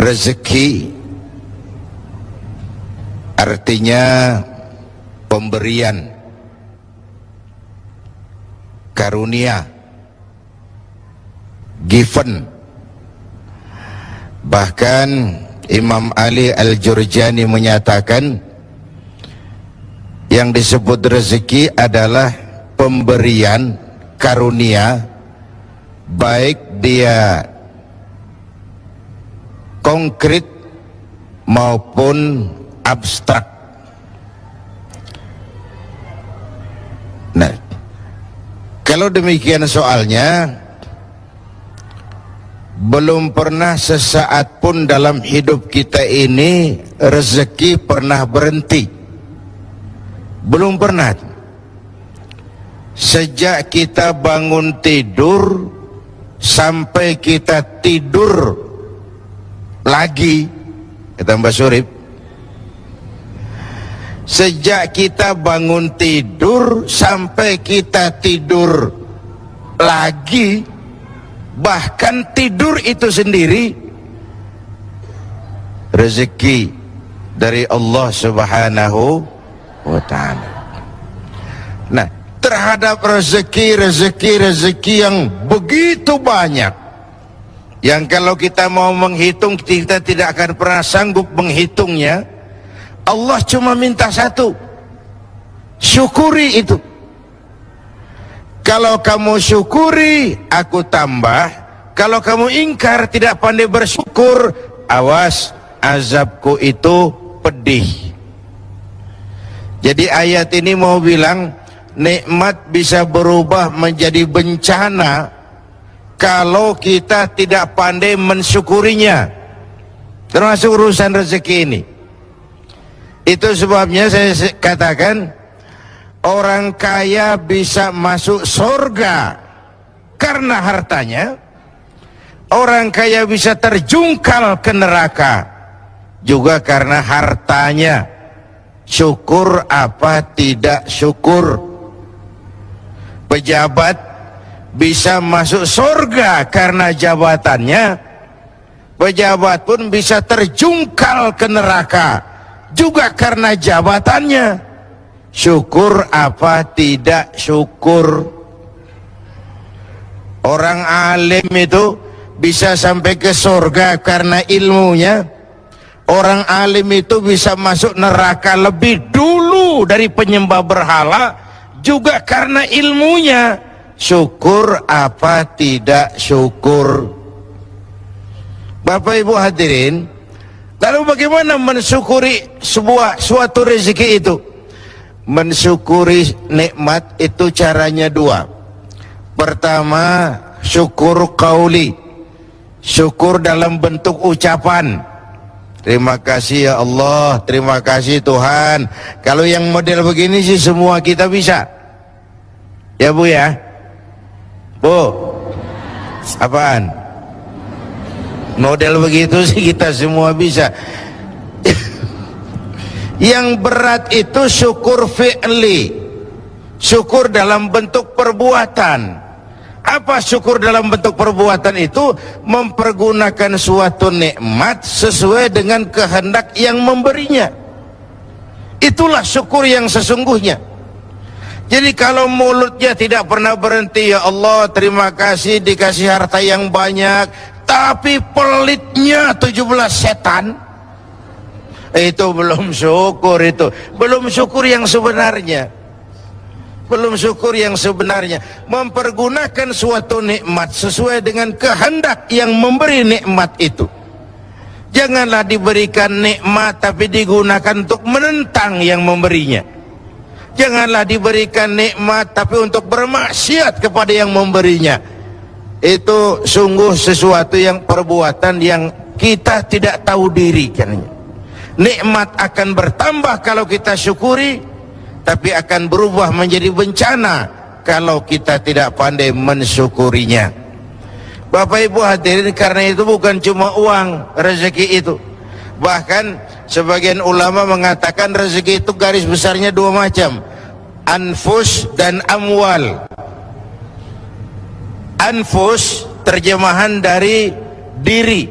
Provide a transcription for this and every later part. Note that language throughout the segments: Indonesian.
Rezeki artinya pemberian, karunia, given. Bahkan Imam Ali Al-Jurjani menyatakan yang disebut rezeki adalah pemberian, karunia, baik dia konkret maupun abstrak. Nah, kalau demikian soalnya, belum pernah sesaat pun dalam hidup kita ini rezeki pernah berhenti. Belum pernah. Sejak kita bangun tidur sampai kita tidur lagi, kata Mbak Surip, sejak kita bangun tidur sampai kita tidur lagi, bahkan tidur itu sendiri rezeki dari Allah Subhanahu wa ta'ala. Nah, terhadap rezeki yang begitu banyak, yang kalau kita mau menghitung kita tidak akan pernah sanggup menghitungnya, Allah cuma minta satu, syukuri itu. Kalau kamu syukuri, aku tambah. Kalau kamu ingkar, tidak pandai bersyukur, awas, azabku itu pedih. Jadi ayat ini mau bilang, nikmat bisa berubah menjadi bencana kalau kita tidak pandai mensyukurinya, termasuk urusan rezeki ini. Itu sebabnya saya katakan, orang kaya bisa masuk surga karena hartanya, orang kaya bisa terjungkal ke neraka juga karena hartanya. Syukur apa tidak syukur. Pejabat bisa masuk surga karena jabatannya, pejabat pun bisa terjungkal ke neraka juga karena jabatannya. Syukur apa tidak syukur. Orang alim itu bisa sampai ke surga karena ilmunya. Orang alim itu bisa masuk neraka lebih dulu dari penyembah berhala juga karena ilmunya. Syukur apa tidak syukur. Bapak Ibu hadirin, lalu bagaimana mensyukuri suatu rezeki itu? Mensyukuri nikmat itu caranya dua. Pertama, syukur qauli, syukur dalam bentuk ucapan. Terima kasih ya Allah, terima kasih Tuhan. Kalau yang model begini sih semua kita bisa. Ya Bu ya? Bu, apaan? Model begitu sih kita semua bisa. Yang berat itu syukur fi'li, syukur dalam bentuk perbuatan. Apa syukur dalam bentuk perbuatan itu? Mempergunakan suatu nikmat sesuai dengan kehendak yang memberinya. Itulah syukur yang sesungguhnya. Jadi kalau mulutnya tidak pernah berhenti, ya Allah terima kasih dikasih harta yang banyak, tapi pelitnya 17 setan, itu belum syukur. Itu belum syukur yang sebenarnya. Belum syukur yang sebenarnya. Mempergunakan suatu nikmat sesuai dengan kehendak yang memberi nikmat itu. Janganlah diberikan nikmat tapi digunakan untuk menentang yang memberinya. Janganlah diberikan nikmat tapi untuk bermaksiat kepada yang memberinya. Itu sungguh sesuatu yang perbuatan yang kita tidak tahu diri katanya. Nikmat akan bertambah kalau kita syukuri, tapi akan berubah menjadi bencana kalau kita tidak pandai mensyukurinya. Bapak Ibu hadirin, karena itu bukan cuma uang rezeki itu. Bahkan sebagian ulama mengatakan rezeki itu garis besarnya dua macam, anfus dan amwal. Anfus terjemahan dari diri.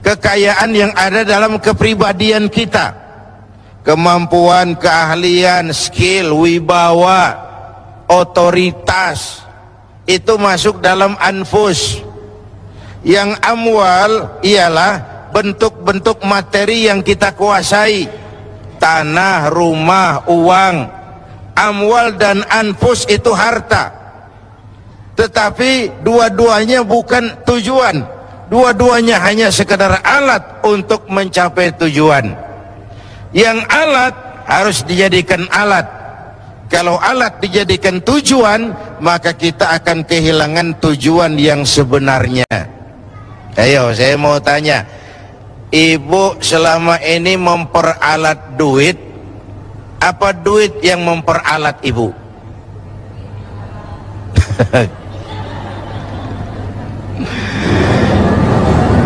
kekayaan yang ada dalam kepribadian kita, kemampuan, keahlian, skill, wibawa, otoritas, itu masuk dalam anfus. Yang amwal ialah bentuk-bentuk materi yang kita kuasai, tanah, rumah, uang. Amwal dan anfus itu harta, tetapi dua-duanya bukan tujuan, dua-duanya hanya sekedar alat untuk mencapai tujuan. Yang alat harus dijadikan alat. Kalau alat dijadikan tujuan, maka kita akan kehilangan tujuan yang sebenarnya. Ayo, saya mau tanya, ibu selama ini memperalat duit, apa duit yang memperalat ibu?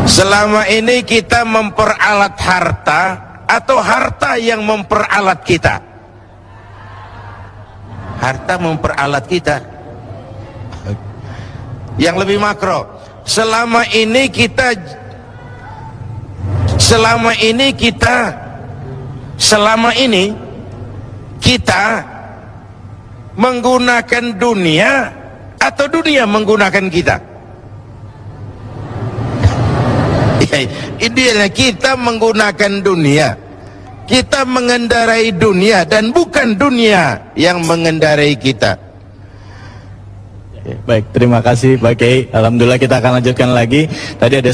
Selama ini kita memperalat harta atau harta yang memperalat kita? Harta memperalat kita. Yang lebih makro, selama ini kita menggunakan dunia atau dunia menggunakan kita? Idealnya kita menggunakan dunia, kita mengendarai dunia dan bukan dunia yang mengendarai kita. Baik, terima kasih Pak Kiai. Alhamdulillah, kita akan lanjutkan lagi. Tadi ada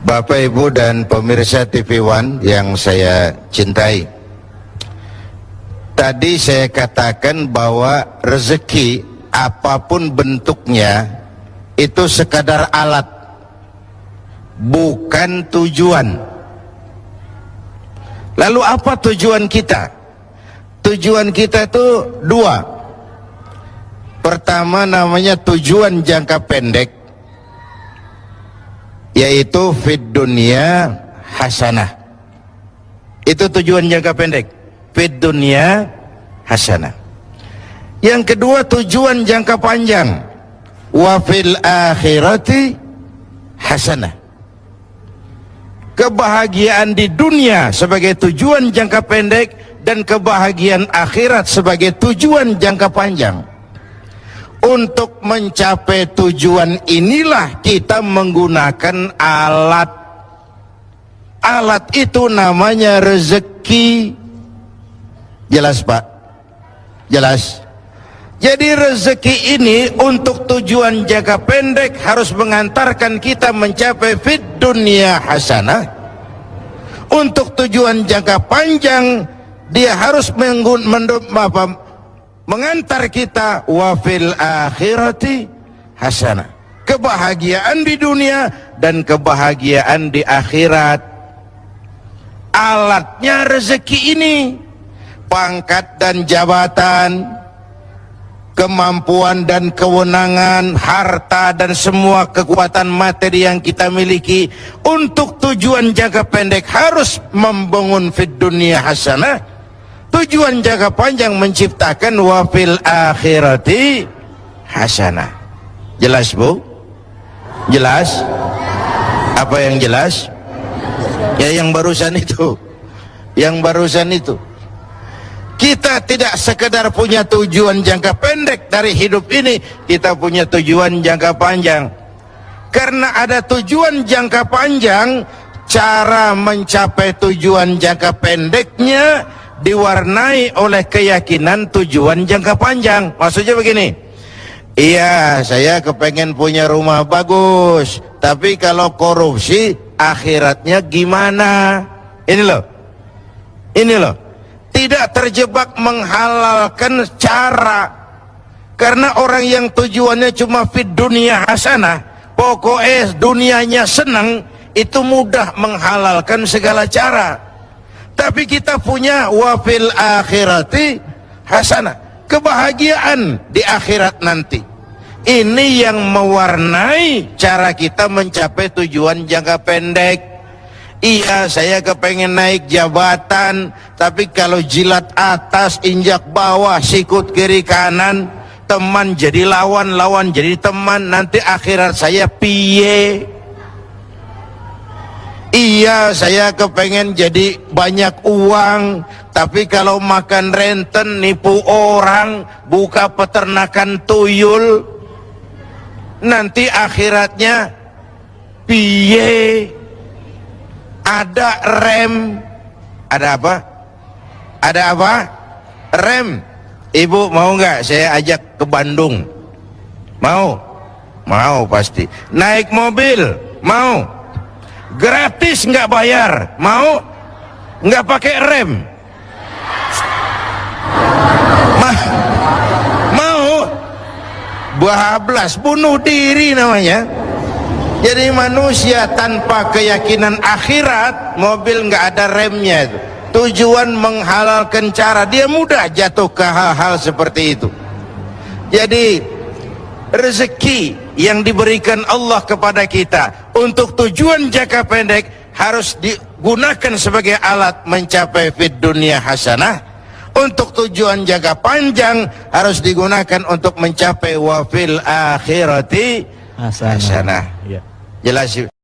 Bapak, Ibu, dan pemirsa TV One yang saya cintai, tadi saya katakan bahwa rezeki apapun bentuknya itu sekadar alat, bukan tujuan. Lalu apa tujuan kita? Tujuan kita itu dua. Pertama namanya tujuan jangka pendek, yaitu fid dunya hasanah. Itu tujuan jangka pendek, fid dunya hasanah. Yang kedua tujuan jangka panjang, wa fil akhirati hasanah. Kebahagiaan di dunia sebagai tujuan jangka pendek dan kebahagiaan akhirat sebagai tujuan jangka panjang. Untuk mencapai tujuan inilah kita menggunakan alat. Alat itu namanya rezeki. Jelas Pak? Jelas? Jadi rezeki ini untuk tujuan jangka pendek harus mengantarkan kita mencapai fid dunya hasanah. Untuk tujuan jangka panjang dia harus mengantar kita wa fil akhirati hasanah. Kebahagiaan di dunia dan kebahagiaan di akhirat. Alatnya rezeki ini, pangkat dan jabatan, kemampuan dan kewenangan, harta dan semua kekuatan materi yang kita miliki untuk tujuan jangka pendek harus membangun fid dunya hasanah. Tujuan jangka panjang menciptakan wa fil akhirati hasanah. Jelas Bu? Jelas? Apa yang jelas? Ya yang barusan itu. Yang barusan itu. Kita tidak sekedar punya tujuan jangka pendek dari hidup ini, kita punya tujuan jangka panjang. Karena ada tujuan jangka panjang, cara mencapai tujuan jangka pendeknya diwarnai oleh keyakinan tujuan jangka panjang. Maksudnya begini, iya saya kepengen punya rumah bagus, tapi kalau korupsi akhiratnya gimana? Ini loh, tidak terjebak menghalalkan cara. Karena orang yang tujuannya cuma fid dunia hasanah, pokoknya dunianya senang, itu mudah menghalalkan segala cara. Tapi kita punya wa fil akhirati hasanah, kebahagiaan di akhirat nanti. Ini yang mewarnai cara kita mencapai tujuan jangka pendek. Iya, saya kepengen naik jabatan, tapi kalau jilat atas, injak bawah, sikut kiri kanan, teman jadi lawan, lawan jadi teman, nanti akhirat saya piye? Iya, saya kepengen jadi banyak uang, tapi kalau makan renten, nipu orang, buka peternakan tuyul, nanti akhiratnya piye? Ada rem. Ada apa? Ada apa? Rem. Ibu mau nggak saya ajak ke Bandung? Mau? Mau pasti. Naik mobil? Mau? Gratis nggak bayar? Mau? Nggak pakai rem? Mau? Bablas, bunuh diri namanya. Jadi manusia tanpa keyakinan akhirat, mobil nggak ada remnya itu. Tujuan menghalalkan cara, dia mudah jatuh ke hal-hal seperti itu. Jadi rezeki yang diberikan Allah kepada kita untuk tujuan jangka pendek harus digunakan sebagai alat mencapai fid dunia hasanah. Untuk tujuan jangka panjang harus digunakan untuk mencapai wafil akhirati hasanah. Ya. Jelas.